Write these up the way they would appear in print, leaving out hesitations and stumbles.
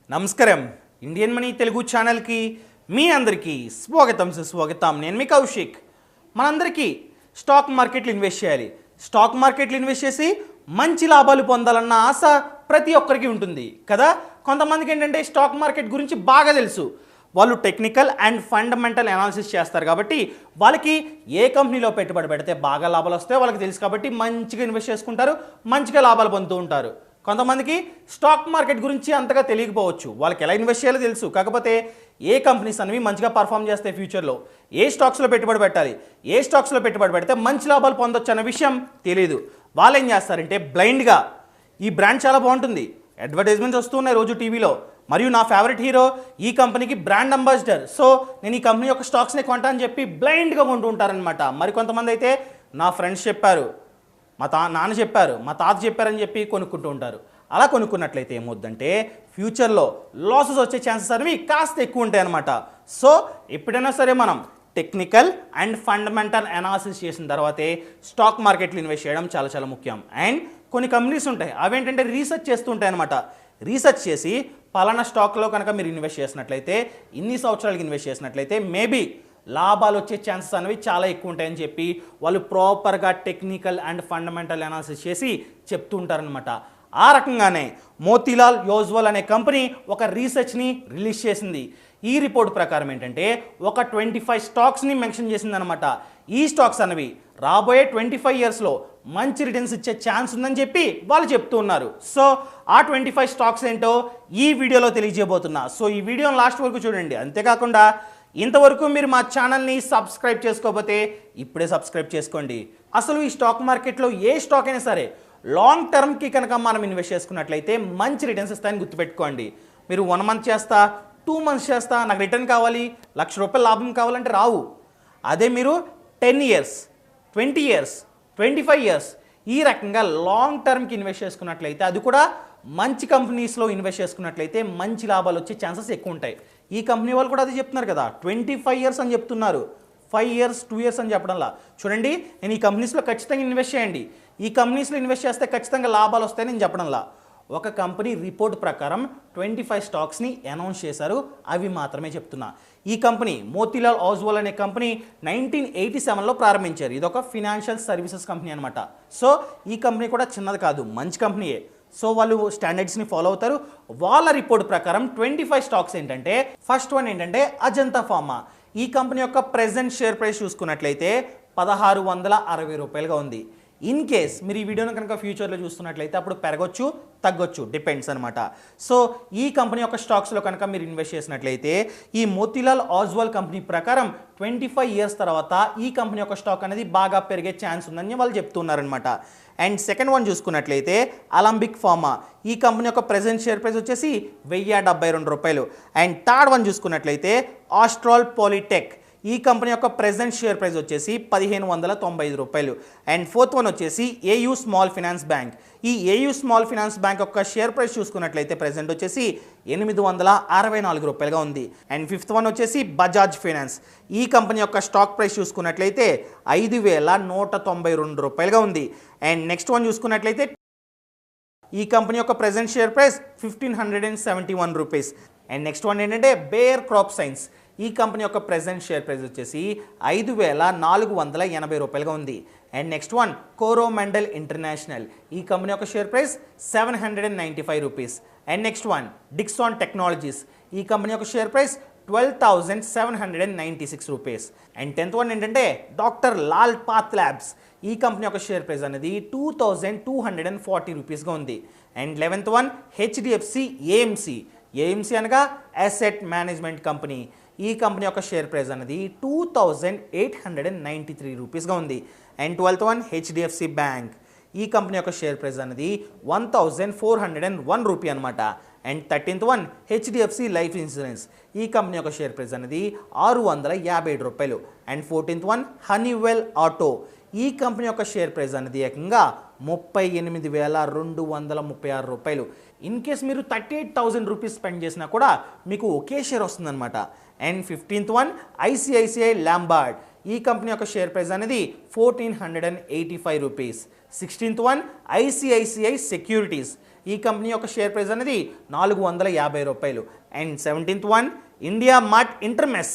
నమస్కారం Indian money Telugu ఛానల్కి మీ అందరికీ స్వాగతం సుస్వాగతం. నేను మీ కౌశిక్. మనందరికీ స్టాక్ మార్కెట్లో ఇన్వెస్ట్ చేయాలి, స్టాక్ మార్కెట్లో ఇన్వెస్ట్ చేసి మంచి లాభాలు పొందాలన్న ఆశ ప్రతి ఒక్కరికి ఉంటుంది కదా. కొంతమందికి ఏంటంటే స్టాక్ మార్కెట్ గురించి బాగా తెలుసు, వాళ్ళు టెక్నికల్ అండ్ ఫండమెంటల్ అనాలిసిస్ చేస్తారు కాబట్టి వాళ్ళకి ఏ కంపెనీలో పెట్టుబడి పెడితే బాగా లాభాలు వస్తాయో వాళ్ళకి తెలుసు కాబట్టి మంచిగా ఇన్వెస్ట్ చేసుకుంటారు, మంచిగా లాభాలు పొందుతూ ఉంటారు. కొంతమందికి స్టాక్ మార్కెట్ గురించి అంతగా తెలియకపోవచ్చు, వాళ్ళకి ఎలా ఇన్వెస్ట్ చేయాలో తెలుసు, కాకపోతే ఏ కంపెనీస్ అనేవి మంచిగా పర్ఫామ్ చేస్తాయి, ఫ్యూచర్లో ఏ స్టాక్స్లో పెట్టుబడి పెట్టాలి, ఏ స్టాక్స్లో పెట్టుబడి పెడితే మంచి లాభాలు పొందొచ్చు అన్న విషయం తెలియదు. వాళ్ళు ఏం చేస్తారంటే బ్లైండ్గా ఈ బ్రాండ్ చాలా బాగుంటుంది, అడ్వర్టైజ్మెంట్స్ వస్తున్నాయి రోజు టీవీలో, మరియు నా ఫేవరెట్ హీరో ఈ కంపెనీకి బ్రాండ్ అంబాసిడర్, సో నేను ఈ కంపెనీ యొక్క స్టాక్స్ని కొంటా అని చెప్పి బ్లైండ్గా కొంటూ ఉంటారనమాట. మరి కొంతమంది అయితే నా ఫ్రెండ్స్ చెప్పారు, మా నాన్న చెప్పారు, మా తాత చెప్పారని చెప్పి కొనుక్కుంటూ ఉంటారు. అలా కొనుక్కున్నట్లయితే ఏమవుద్దంటే ఫ్యూచర్లో లాసెస్ వచ్చే ఛాన్సెస్ అనేవి కాస్త ఎక్కువ ఉంటాయి అన్నమాట. సో ఎప్పుడైనా సరే మనం టెక్నికల్ అండ్ ఫండమెంటల్ అనాలిసిస్ చేసిన తర్వాతే స్టాక్ మార్కెట్లో ఇన్వెస్ట్ చేయడం చాలా చాలా ముఖ్యం. అండ్ కొన్ని కంపెనీస్ ఉంటాయి, అవేంటంటే రీసెర్చ్ చేస్తూ ఉంటాయి అన్నమాట. రీసెర్చ్ చేసి పలానా స్టాక్లో కనుక మీరు ఇన్వెస్ట్ చేసినట్లయితే, ఇన్ని సంవత్సరాలకి ఇన్వెస్ట్ చేసినట్లయితే మేబీ లాభాలు వచ్చే ఛాన్సెస్ అనేవి చాలా ఎక్కువ ఉంటాయని చెప్పి వాళ్ళు ప్రాపర్గా టెక్నికల్ అండ్ ఫండమెంటల్ అనాలిసిస్ చేసి చెప్తూ ఉంటారనమాట. ఆ రకంగానే మోతీలాల్ ఓస్వాల్ అనే కంపెనీ ఒక రీసెర్చ్ని రిలీజ్ చేసింది. ఈ రిపోర్ట్ ప్రకారం ఏంటంటే ఒక 25 స్టాక్స్ని మెన్షన్ చేసిందనమాట. ఈ స్టాక్స్ అనేవి రాబోయే 25 ఇయర్స్లో మంచి రిటర్న్స్ ఇచ్చే ఛాన్స్ ఉందని చెప్పి వాళ్ళు చెప్తూ ఉన్నారు. సో ఆ 25 స్టాక్స్ ఏంటో ఈ వీడియోలో తెలియజేయబోతున్నా. సో ఈ వీడియోని లాస్ట్ వరకు చూడండి. అంతేకాకుండా ఇంతవరకు మీరు మా ఛానల్ని సబ్స్క్రైబ్ చేసుకోకపోతే ఇప్పుడే సబ్స్క్రైబ్ చేసుకోండి. అసలు ఈ స్టాక్ మార్కెట్లో ఏ స్టాక్ అయినా సరే లాంగ్ టర్మ్కి కనుక మనం ఇన్వెస్ట్ చేసుకున్నట్లయితే మంచి రిటర్న్స్ ఇస్తాయని గుర్తుపెట్టుకోండి. మీరు 1 మంత్ చేస్తా, 2 మంత్స్ చేస్తా, నాకు రిటర్న్ కావాలి, ₹1,00,000 లాభం కావాలంటే రావు. అదే మీరు 10 ఇయర్స్, 20 ఇయర్స్, 25 ఇయర్స్ ఈ రకంగా లాంగ్ టర్మ్కి ఇన్వెస్ట్ చేసుకున్నట్లయితే, అది కూడా మంచి కంపెనీస్లో ఇన్వెస్ట్ చేసుకున్నట్లయితే మంచి లాభాలు వచ్చే ఛాన్సెస్ ఎక్కువ ఉంటాయి. ఈ కంపెనీ వాళ్ళు కూడా అది చెప్తున్నారు కదా, 25 ఇయర్స్ అని చెప్తున్నారు, 5 ఇయర్స్ 2 ఇయర్స్ అని చెప్పడంలా. చూడండి, నేను ఈ కంపెనీస్లో ఖచ్చితంగా ఇన్వెస్ట్ చేయండి, ఈ కంపెనీస్లో ఇన్వెస్ట్ చేస్తే ఖచ్చితంగా లాభాలు వస్తాయని నేను చెప్పడంలా. ఒక కంపెనీ రిపోర్ట్ ప్రకారం 25 స్టాక్స్ని అనౌన్స్ చేశారు, అవి మాత్రమే చెప్తున్నా. ఈ కంపెనీ మోతీలాల్ ఓస్వాల్ అనే కంపెనీ 1987లో ప్రారంభించారు. ఇది ఒక ఫినాన్షియల్ సర్వీసెస్ కంపెనీ అనమాట. సో ఈ కంపెనీ కూడా చిన్నది కాదు, మంచి కంపెనీయే. సో వాళ్ళు స్టాండర్డ్స్ని ఫాలో అవుతారు. వాళ్ళ రిపోర్ట్ ప్రకారం 25 స్టాక్స్ ఏంటంటే, ఫస్ట్ వన్ ఏంటంటే అజంతా ఫార్మా. ఈ కంపెనీ యొక్క ప్రెజెంట్ షేర్ ప్రైస్ చూసుకున్నట్లయితే ₹1,660గా ఉంది. ఇన్ కేస్ మీరు ఈ వీడియోను కనుక ఫ్యూచర్లో చూస్తున్నట్లయితే అప్పుడు పెరగొచ్చు, తగ్గొచ్చు, డిపెండ్స్ అనమాట. సో ఈ కంపెనీ యొక్క స్టాక్స్లో కనుక మీరు ఇన్వెస్ట్ చేసినట్లయితే ఈ మోతీలాల్ ఓస్వాల్ కంపెనీ ప్రకారం 25 ఇయర్స్ తర్వాత ఈ కంపెనీ యొక్క స్టాక్ అనేది బాగా పెరిగే ఛాన్స్ ఉందని వాళ్ళు చెప్తున్నారనమాట. అండ్ సెకండ్ వన్ చూసుకున్నట్లయితే అలంబిక్ ఫార్మా. ఈ కంపెనీ యొక్క ప్రెజెంట్ షేర్ ప్రైస్ వచ్చేసి ₹1,072. అండ్ థర్డ్ వన్ చూసుకున్నట్లయితే ఆస్ట్రాల్ పాలిటెక్. ఈ కంపెనీ యొక్క ప్రెజెంట్ షేర్ ప్రైస్ వచ్చేసి ₹1,595. అండ్ ఫోర్త్ వన్ వచ్చేసి ఏయూ స్మాల్ ఫినాన్స్ బ్యాంక్. ఈ ఏయూ స్మాల్ ఫినాన్స్ బ్యాంక్ యొక్క షేర్ ప్రైస్ చూసుకున్నట్లయితే ప్రెజెంట్ వచ్చేసి ₹864గా ఉంది. అండ్ ఫిఫ్త్ వన్ వచ్చేసి బజాజ్ ఫైనాన్స్. ఈ కంపెనీ యొక్క స్టాక్ ప్రైస్ చూసుకున్నట్లయితే ₹5,192గా ఉంది. అండ్ నెక్స్ట్ వన్ చూసుకున్నట్లయితే ఈ కంపెనీ యొక్క present share price ₹1,571. And next one ఏంటంటే బేయర్ క్రాప్ సైన్స్. ఈ కంపెనీ యొక్క ప్రెజెంట్ షేర్ ప్రైస్ వచ్చేసి ₹5,480గా ఉంది. And next one Coromandel international. ఈ కంపెనీ యొక్క share price ₹795. And next one Dixon technologies. ఈ కంపెనీ యొక్క share price ₹12,796. And tenth one ఏంటంటే డాక్టర్ లాల్ పాత్ ల్యాబ్స్. ఈ కంపెనీ యొక్క షేర్ ప్రైస్ అనేది ₹2,240గా ఉంది. And 11th one HDFC AMC. AMC అనగా అసెట్ మేనేజ్మెంట్ కంపెనీ. ఈ కంపెనీ యొక్క షేర్ ప్రైస్ అనేది ₹2,893గా ఉంది. And 12th one HDFC bank. ఈ కంపెనీ యొక్క షేర్ ప్రైస్ అనేది ₹1,401 అనమాట. And 13th one HDFC life insurance. ఈ కంపెనీ యొక్క షేర్ ప్రైస్ అనేది ₹657. And 14th one Honeywell auto. ఈ కంపెనీ యొక్క షేర్ ప్రైస్ అనేది ఏకంగా ₹38,236. ఇన్ కేస్ మీరు ₹38,000 స్పెండ్ చేసినా కూడా మీకు ఒకే షేర్ వస్తుందన్నమాట. And 15th one ICICI Lombard. ఈ కంపెనీ యొక్క షేర్ ప్రైస్ అనేది ₹1,485. 16th one ICICI securities. ఈ కంపెనీ యొక్క షేర్ ప్రైస్ అనేది ₹450. And 17th one India mart intermesh.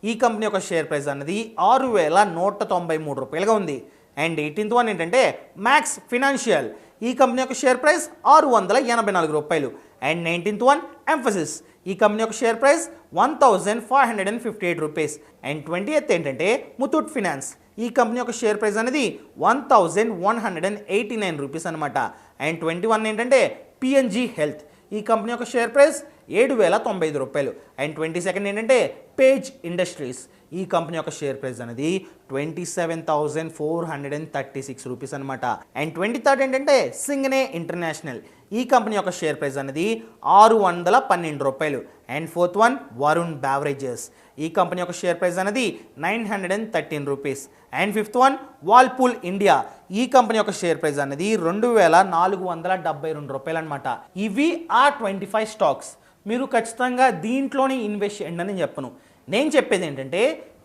ఈ కంపెనీ యొక్క షేర్ ప్రైస్ అనేది ₹6,193గా ఉంది. అండ్ 18th వన్ ఏంటంటే మ్యాక్స్ ఫినాన్షియల్. ఈ కంపెనీ యొక్క share price ₹684. And 19th one Mphasis. ఈ కంపెనీ యొక్క షేర్ ప్రైస్ ₹1,558. అండ్ 20th ఏంటంటే ముతూట్ ఫినాన్స్. ఈ కంపెనీ యొక్క షేర్ ప్రైస్ అనేది ₹1,189 అనమాట. అండ్ 21 ఏంటంటే పిఎన్జీ హెల్త్. ఈ కంపెనీ యొక్క షేర్ ప్రైస్ ₹7,095. అండ్ 22nd ఏంటంటే పేజ్ ఇండస్ట్రీస్. ఈ కంపెనీ యొక్క షేర్ ప్రైస్ అనేది ₹27,436 అనమాట. అండ్ 23rd ఏంటంటే సింగనే ఇంటర్నేషనల్. ఈ కంపెనీ యొక్క షేర్ ప్రైస్ అనేది ₹612. And 4th one Varun beverages. ఈ కంపెనీ యొక్క షేర్ ప్రైస్ అనేది ₹913. And 5th one Whirlpool India. ఈ కంపెనీ యొక్క షేర్ ప్రైస్ అనేది ₹2,472 అనమాట. ఇవి ఆ 25 స్టాక్స్. మీరు ఖచ్చితంగా దీంట్లోనే ఇన్వెస్ట్ చేయండి అని చెప్పను. నేను చెప్పేది ఏంటంటే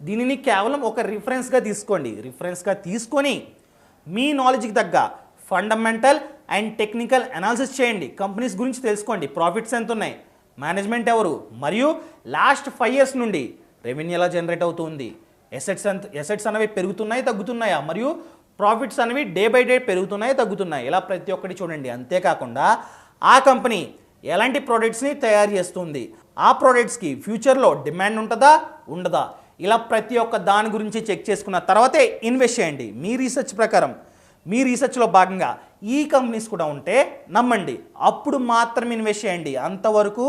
దీనిని కేవలం ఒక రిఫరెన్స్గా తీసుకోండి. రిఫరెన్స్గా తీసుకొని మీ నాలెడ్జ్కి తగ్గ ఫండమెంటల్ అండ్ టెక్నికల్ అనాలిసిస్ చేయండి. కంపెనీస్ గురించి తెలుసుకోండి. ప్రాఫిట్స్ ఎంత ఉన్నాయి, మేనేజ్మెంట్ ఎవరు, మరియు లాస్ట్ 5 years నుండి రెవెన్యూ ఎలా జనరేట్ అవుతుంది, ఎసెట్స్ అనేవి పెరుగుతున్నాయి తగ్గుతున్నాయా, మరియు ప్రాఫిట్స్ అనేవి డే బై డే పెరుగుతున్నాయి తగ్గుతున్నాయి, ఇలా ప్రతి ఒక్కటి చూడండి. అంతేకాకుండా ఆ కంపెనీ ఎలాంటి ప్రోడక్ట్స్ని తయారు చేస్తుంది, ఆ ప్రోడక్ట్స్కి ఫ్యూచర్లో డిమాండ్ ఉంటుందా ఉండదా, ఇలా ప్రతి ఒక్క దాని గురించి చెక్ చేసుకున్న తర్వాతే ఇన్వెస్ట్ చేయండి. మీ రీసెర్చ్ ప్రకారం, మీ రీసెర్చ్లో భాగంగా ఈ కంపెనీస్ కూడా ఉంటే నమ్మండి, అప్పుడు మాత్రం ఇన్వెస్ట్ చేయండి. అంతవరకు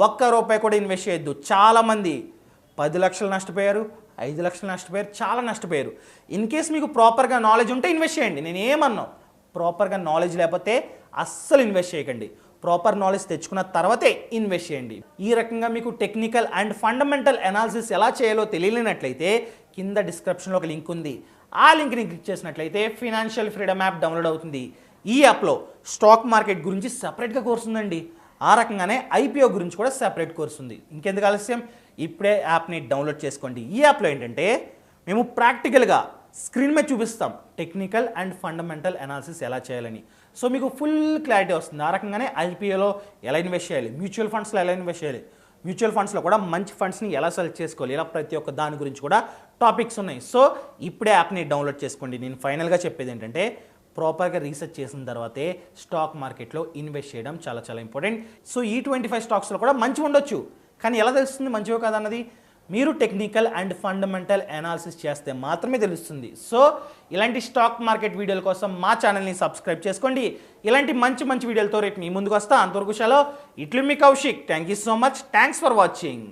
₹1 కూడా ఇన్వెస్ట్ చేయొద్దు. చాలామంది 10 లక్షలు నష్టపోయారు, 5 లక్షలు నష్టపోయారు, చాలా నష్టపోయారు. ఇన్ కేస్ మీకు ప్రాపర్గా నాలెడ్జ్ ఉంటే ఇన్వెస్ట్ చేయండి. నేను ఏమన్నా ప్రాపర్గా నాలెడ్జ్ లేకపోతే అస్సలు ఇన్వెస్ట్ చేయకండి. ప్రాపర్ నాలెడ్జ్ తెచ్చుకున్న తర్వాతే ఇన్వెస్ట్ చేయండి. ఈ రకంగా మీకు టెక్నికల్ అండ్ ఫండమెంటల్ అనాలిసిస్ ఎలా చేయాలో తెలియనట్లయితే కింద డిస్క్రిప్షన్లో ఒక లింక్ ఉంది. ఆ లింక్ని క్లిక్ చేసినట్లయితే ఫినాన్షియల్ ఫ్రీడమ్ యాప్ డౌన్లోడ్ అవుతుంది. ఈ యాప్లో స్టాక్ మార్కెట్ గురించి సపరేట్గా కోర్స్ ఉందండి. ఆ రకంగానే ఐపీఓ గురించి కూడా సపరేట్ కోర్స్ ఉంది. ఇంకెందుకు ఆలస్యం, ఇప్పుడే యాప్ని డౌన్లోడ్ చేసుకోండి. ఈ యాప్లో ఏంటంటే మేము ప్రాక్టికల్గా స్క్రీన్ మీద చూపిస్తాం టెక్నికల్ అండ్ ఫండమెంటల్ అనాలిసిస్ ఎలా చేయాలని. సో మీకు ఫుల్ క్లారిటీ వస్తుంది. ఆ రకంగానే ఐపీఓలో ఎలా ఇన్వెస్ట్ చేయాలి, మ్యూచువల్ ఫండ్స్లో ఎలా ఇన్వెస్ట్ చేయాలి, మ్యూచువల్ ఫండ్స్లో కూడా మంచి ఫండ్స్ని ఎలా సెలెక్ట్ చేసుకోవాలి, ఇలా ప్రతి ఒక్క దాని గురించి కూడా టాపిక్స్ ఉన్నాయి. సో ఇప్పుడే యాప్ని డౌన్లోడ్ చేసుకోండి. నేను ఫైనల్గా చెప్పేది ఏంటంటే ప్రాపర్గా రీసెర్చ్ చేసిన తర్వాతే స్టాక్ మార్కెట్లో ఇన్వెస్ట్ చేయడం చాలా చాలా ఇంపార్టెంట్. సో ఈ 25 స్టాక్స్లో కూడా మంచి ఉండొచ్చు, కానీ ఎలా తెలుస్తుంది మంచివో కాదన్నది మీరు టెక్నికల్ అండ్ ఫండమెంటల్ అనాలిసిస్ చేస్తే మాత్రమే తెలుస్తుంది. సో ఇలాంటి స్టాక్ మార్కెట్ వీడియోల కోసం మా ఛానల్ని సబ్స్క్రైబ్ చేసుకోండి. ఇలాంటి మంచి మంచి వీడియోలతో రేపు మీ ముందుకు వస్తా. అంతవరకు సెలవు. ఇట్లు మీ Kaushik. Thank you so much. Thanks for watching.